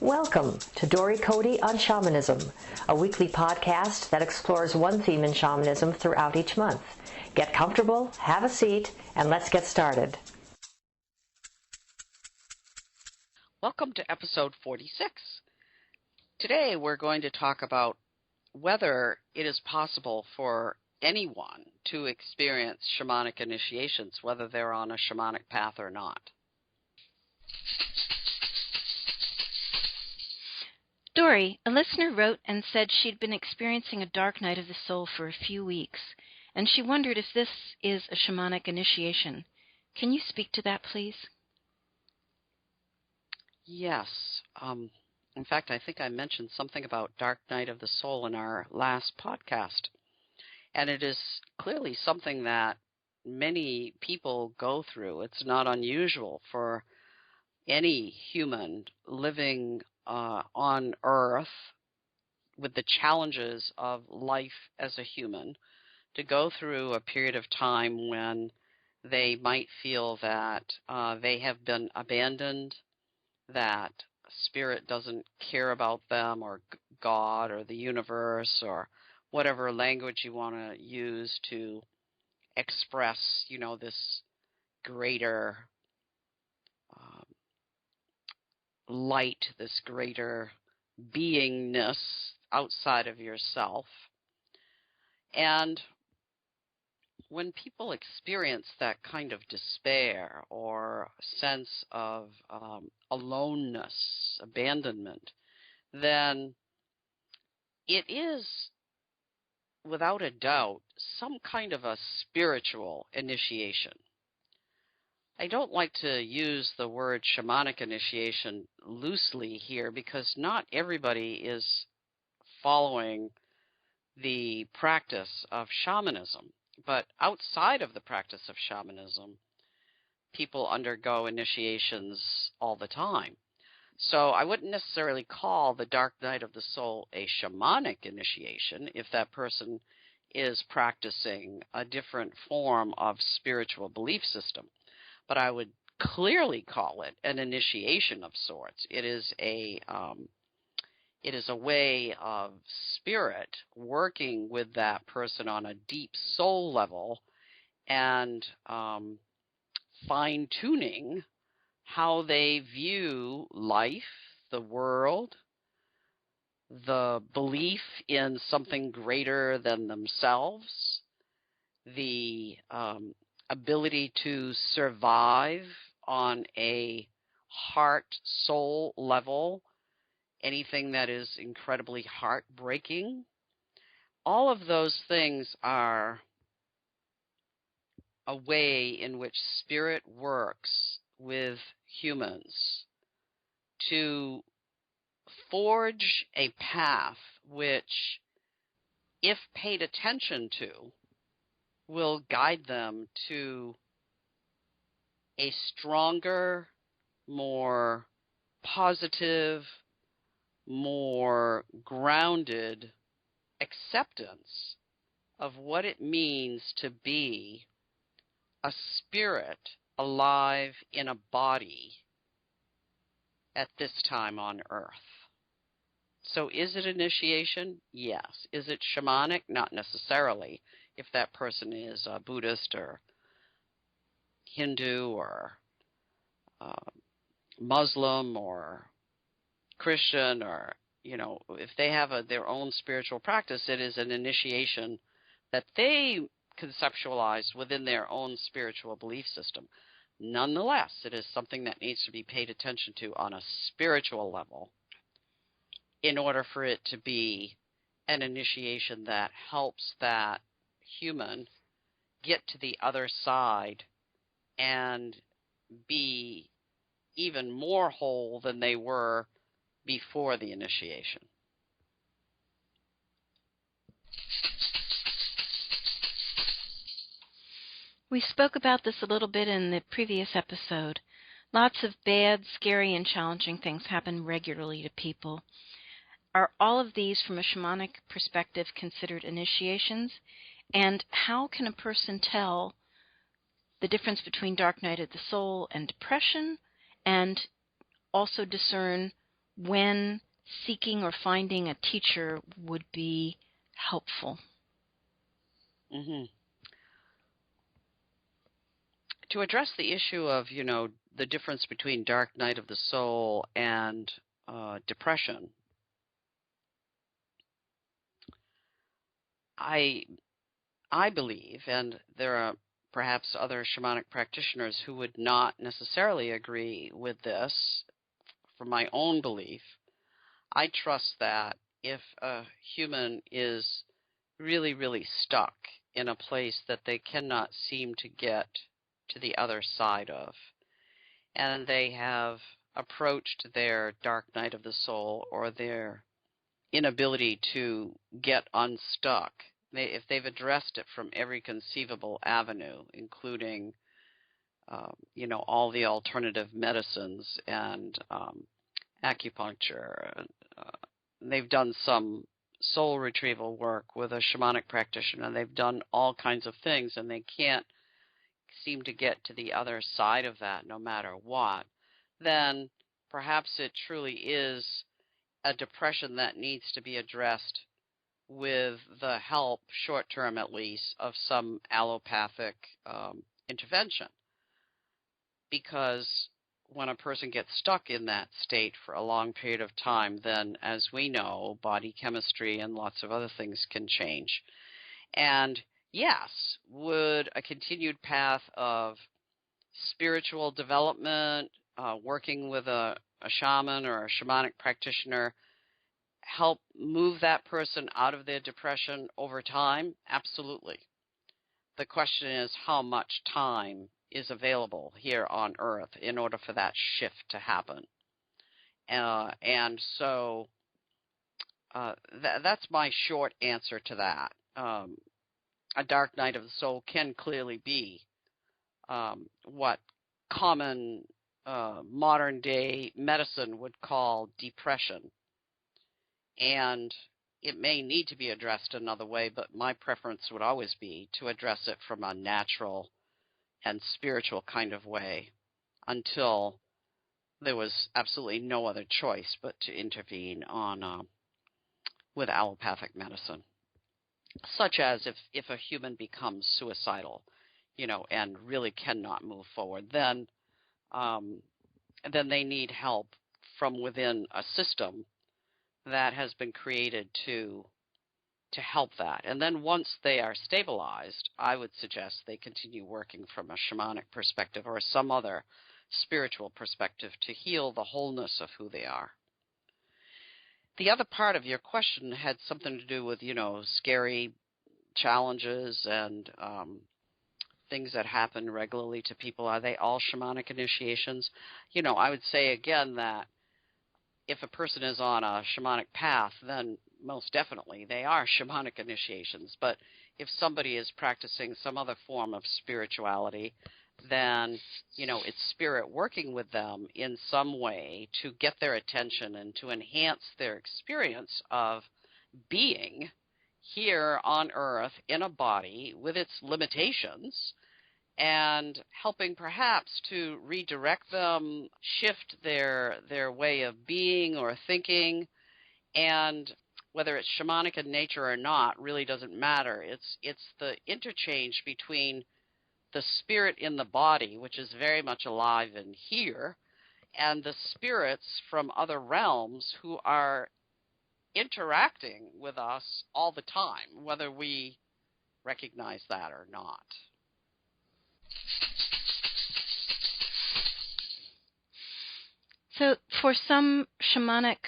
Welcome to Dory Cote on Shamanism, a weekly podcast that explores one theme in shamanism throughout each month. Get comfortable, have a seat, and let's get started. Welcome to episode 46. Today we're going to talk about whether it is possible for anyone to experience shamanic initiations, whether they're on a shamanic path or not. Dory, a listener wrote and said she'd been experiencing a dark night of the soul for a few weeks, and she wondered if this is a shamanic initiation. Can you speak to that, please? Yes. In fact, I think I mentioned something about dark night of the soul in our last podcast, and it is clearly something that many people go through. It's not unusual for any human living on Earth with the challenges of life as a human to go through a period of time when they might feel that they have been abandoned, that spirit doesn't care about them, or God or the universe, or whatever language you want to use to express, this greater light, this greater beingness outside of yourself. And when people experience that kind of despair or sense of aloneness, abandonment, then it is, without a doubt, some kind of a spiritual initiation. I don't like to use the word shamanic initiation loosely here because not everybody is following the practice of shamanism. But outside of the practice of shamanism, people undergo initiations all the time. So I wouldn't necessarily call the dark night of the soul a shamanic initiation if that person is practicing a different form of spiritual belief system. But I would clearly call it an initiation of sorts. It is a way of spirit working with that person on a deep soul level and fine-tuning how they view life, the world, the belief in something greater than themselves, the ability to survive on a heart-soul level, anything that is incredibly heartbreaking. All of those things are a way in which spirit works with humans to forge a path which, if paid attention to, will guide them to a stronger, more positive, more grounded acceptance of what it means to be a spirit alive in a body at this time on Earth. So is it initiation? Yes. Is it shamanic? Not necessarily, if that person is a Buddhist or Hindu or Muslim or Christian, or, if they have their own spiritual practice, it is an initiation that they conceptualize within their own spiritual belief system. Nonetheless, it is something that needs to be paid attention to on a spiritual level in order for it to be an initiation that helps that human get to the other side and be even more whole than they were before the initiation. We spoke about this a little bit in the previous episode. Lots of bad, scary, and challenging things happen regularly to people. Are all of these, from a shamanic perspective, considered initiations? And how can a person tell the difference between dark night of the soul and depression, and also discern when seeking or finding a teacher would be helpful? Mm-hmm. To address the issue of, the difference between dark night of the soul and depression, I believe, and there are perhaps other shamanic practitioners who would not necessarily agree with this. From my own belief, I trust that if a human is really, really stuck in a place that they cannot seem to get to the other side of, and they have approached their dark night of the soul or their inability to get unstuck, if they've addressed it from every conceivable avenue, including, all the alternative medicines and acupuncture, they've done some soul retrieval work with a shamanic practitioner, they've done all kinds of things, and they can't seem to get to the other side of that no matter what, then perhaps it truly is a depression that needs to be addressed with the help, short-term at least, of some allopathic intervention. Because when a person gets stuck in that state for a long period of time, then, as we know, body chemistry and lots of other things can change. And yes, would a continued path of spiritual development, working with a shaman or a shamanic practitioner, help move that person out of their depression over time? Absolutely. The question is how much time is available here on Earth in order for that shift to happen. And so that's my short answer to that. A dark night of the soul can clearly be what common modern-day medicine would call depression. And it may need to be addressed another way, but my preference would always be to address it from a natural and spiritual kind of way until there was absolutely no other choice but to intervene with allopathic medicine, such as if a human becomes suicidal, and really cannot move forward, then they need help from within a system that has been created to help that. And then once they are stabilized, I would suggest they continue working from a shamanic perspective or some other spiritual perspective to heal the wholeness of who they are. The other part of your question had something to do with, scary challenges and things that happen regularly to people. Are they all shamanic initiations? I would say again that if a person is on a shamanic path, then most definitely they are shamanic initiations. But if somebody is practicing some other form of spirituality, then, it's spirit working with them in some way to get their attention and to enhance their experience of being here on Earth in a body with its limitations, and helping perhaps to redirect them, shift their way of being or thinking. And whether it's shamanic in nature or not really doesn't matter. It's the interchange between the spirit in the body, which is very much alive and here, and the spirits from other realms who are interacting with us all the time, whether we recognize that or not. So for some shamanic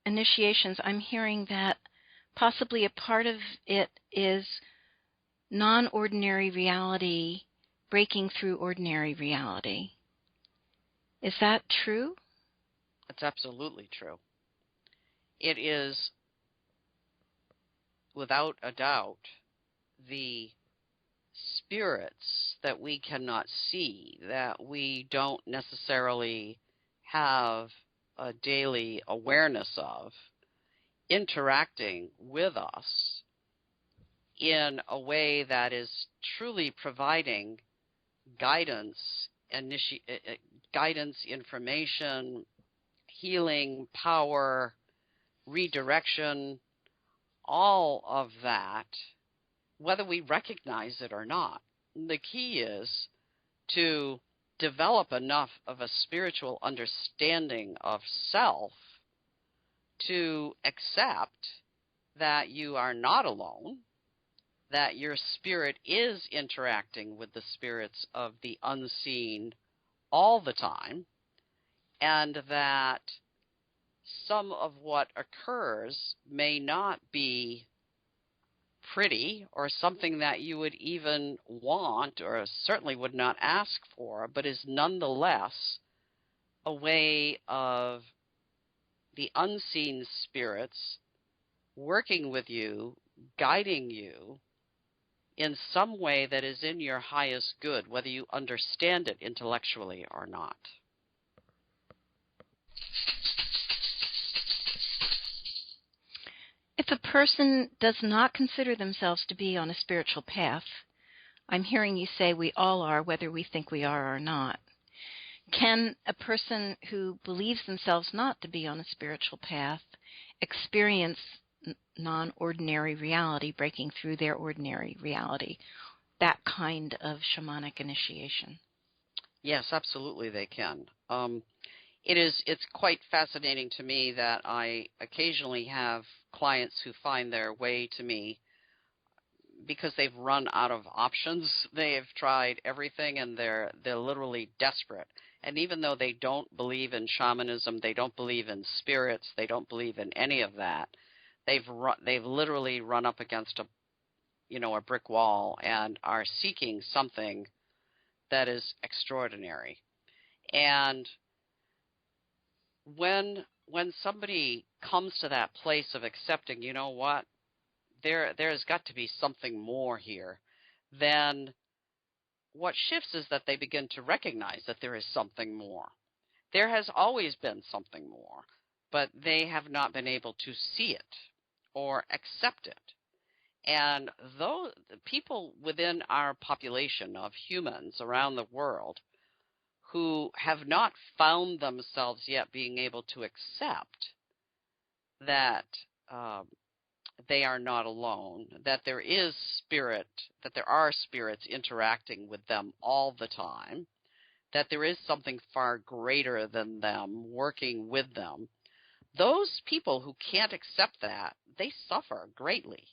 initiations, I'm hearing that possibly a part of it is non-ordinary reality breaking through ordinary reality. Is that true? It's absolutely true. It is, without a doubt, the spirits that we cannot see, that we don't necessarily have a daily awareness of, interacting with us in a way that is truly providing guidance, information, healing, power, redirection, all of that, whether we recognize it or not. The key is to develop enough of a spiritual understanding of self to accept that you are not alone, that your spirit is interacting with the spirits of the unseen all the time, and that some of what occurs may not be pretty or something that you would even want or certainly would not ask for, but is nonetheless a way of the unseen spirits working with you, guiding you in some way that is in your highest good, whether you understand it intellectually or not. If a person does not consider themselves to be on a spiritual path, I'm hearing you say we all are, whether we think we are or not. Can a person who believes themselves not to be on a spiritual path experience non-ordinary reality, breaking through their ordinary reality, that kind of shamanic initiation? Yes, absolutely they can. It's quite fascinating to me that I occasionally have clients who find their way to me because they've run out of options. They've tried everything and they're literally desperate. And even though they don't believe in shamanism, they don't believe in spirits, they don't believe in any of that, they've literally run up against a brick wall and are seeking something that is extraordinary. And when somebody comes to that place of accepting, you know what, there's got to be something more here, then what shifts is that they begin to recognize that there is something more. There has always been something more, but they have not been able to see it or accept it. And those people within our population of humans around the world who have not found themselves yet being able to accept that they are not alone, that there is spirit, that there are spirits interacting with them all the time, that there is something far greater than them working with them. Those people who can't accept that, they suffer greatly.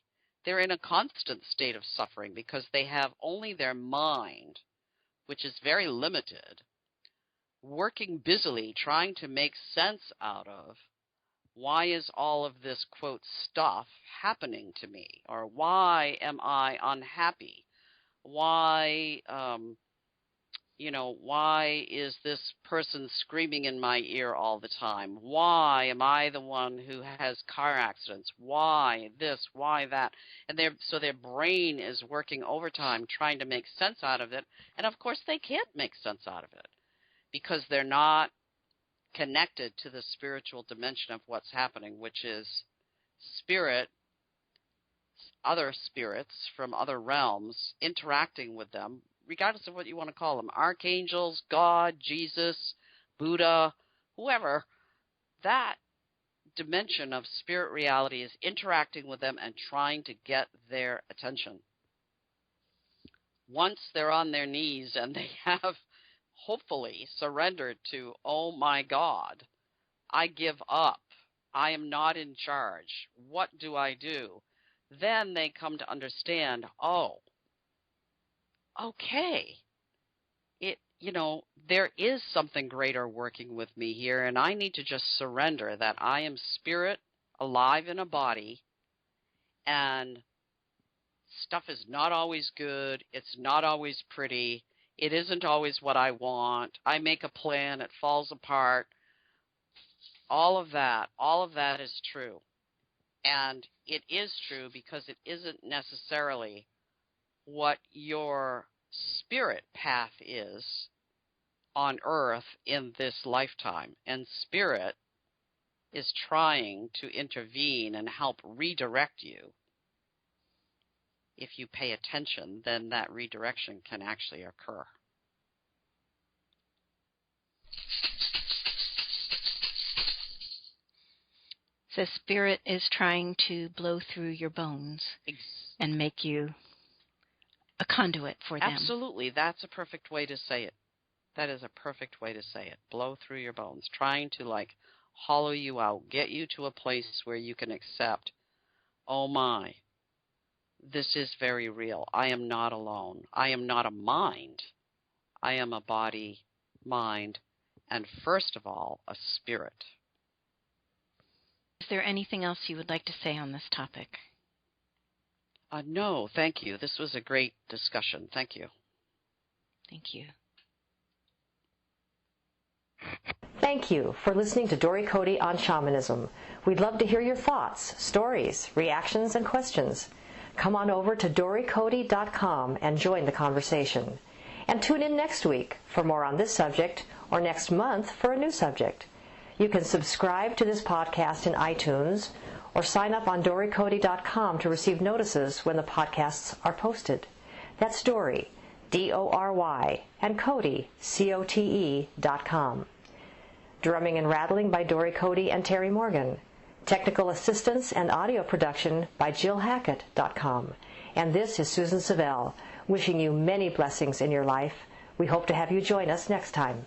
They're in a constant state of suffering because they have only their mind, which is very limited, working busily trying to make sense out of why is all of this, quote, stuff happening to me? Or why am I unhappy? Why, why is this person screaming in my ear all the time? Why am I the one who has car accidents? Why this? Why that? And so their brain is working overtime trying to make sense out of it. And of course they can't make sense out of it because they're not connected to the spiritual dimension of what's happening, which is spirit, other spirits from other realms interacting with them, regardless of what you want to call them, archangels, God, Jesus, Buddha, whoever. That dimension of spirit reality is interacting with them and trying to get their attention. Once they're on their knees and they have hopefully surrendered to, oh my God, I give up, I am not in charge, what do I do? Then they come to understand, oh, okay, there is something greater working with me here, and I need to just surrender that I am spirit alive in a body, and stuff is not always good, it's not always pretty, it isn't always what I want, I make a plan, it falls apart. All of that is true. And it is true because it isn't necessarily what your spirit path is on earth in this lifetime. And spirit is trying to intervene and help redirect you. If you pay attention, then that redirection can actually occur. The spirit is trying to blow through your bones and make you a conduit for them. Absolutely. That's a perfect way to say it. That is a perfect way to say it. Blow through your bones. Trying to, like, hollow you out. Get you to a place where you can accept, oh my, this is very real. I am not alone. I am not a mind. I am a body, mind, and first of all, a spirit. Is there anything else you would like to say on this topic? No, thank you. This was a great discussion. Thank you. Thank you. Thank you for listening to Dory Cote on Shamanism. We'd love to hear your thoughts, stories, reactions, and questions. Come on over to dorycote.com and join the conversation. And tune in next week for more on this subject, or next month for a new subject. You can subscribe to this podcast in iTunes or sign up on dorycote.com to receive notices when the podcasts are posted. That's Dory, D-O-R-Y, and Cote, C-O-T-E.com. Drumming and rattling by Dory Cote and Terry Morgan. Technical assistance and audio production by JillHackett.com. And this is Susan Savelle, wishing you many blessings in your life. We hope to have you join us next time.